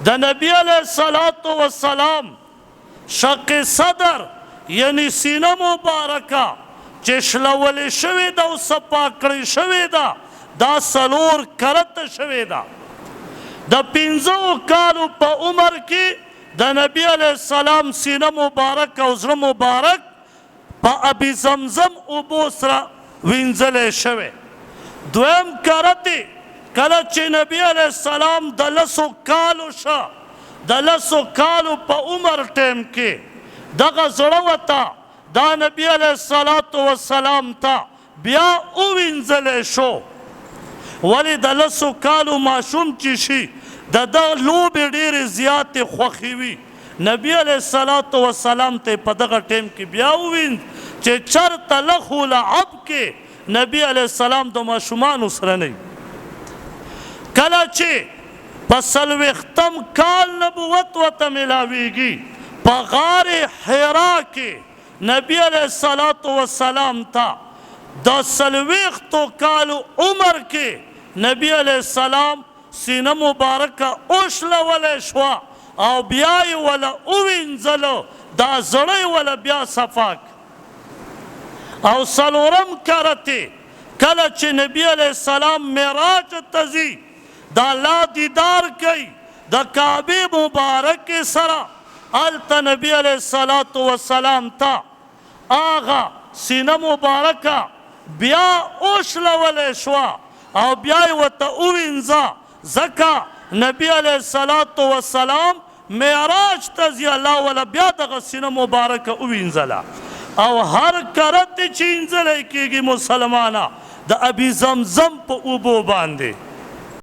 د نبی علیہ الصلوۃ والسلام شق صدر یعنی سینه مبارکه چې شلولې شوې ده او صفا کړې شوې ده دا 4 کرته شوې ده. د 15 کالو په عمر کې د نبی علیہ السلام سینه مبارک او زړه مبارک په ابي زمزم اوبو سره وینځلې شوې. دویم کرته کله چې نبی علیہ السلام د 10 کالو شه د 10 کالو په عمر ټیم کې دغه زړه وته دا نبی علیہ الصلوۃ والسلام ته بیا ووینځلی شو. ولې د 10 کالو ماشوم چې شي د دغه لوبې ډېرې زیاتې خوښې وي نبی علیہ الصلوۃ والسلام ته په دغه ټیم کې بیا وویند چې چرته لخ و لعب کې نبی علیہ السلام د ماشومانو سره نه وي. کله چې په 40 کال نبوت ورته میلاویږي په غار حرا کې نبی علیہ الصلوۃ والسلام ته د 40 کالو عمر کې نبی علیہ السلام سینه مبارکه اوشلولی شوه او بیا یې وله ووینځلو دا زړه یې وله بیا صفا او 4م کرته کله چې نبی علیہ السلام معراج ته ځي د الله دیدار کوي د کعبې مبارکې سره هلته نبی علیہ الصلوۃ والسلام ته هغه سینه مبارکه بیا اوشلولی شوه او بیا یې ورته ووینځه ځکه نبی علیہ الصلوۃ والسلام معراج ته ځي الله وله بیا دغه سینه مبارکه ووینځله او هر کرته چې وینځلی کېږي مسلمانه د ابي زمزم په اوبو باندې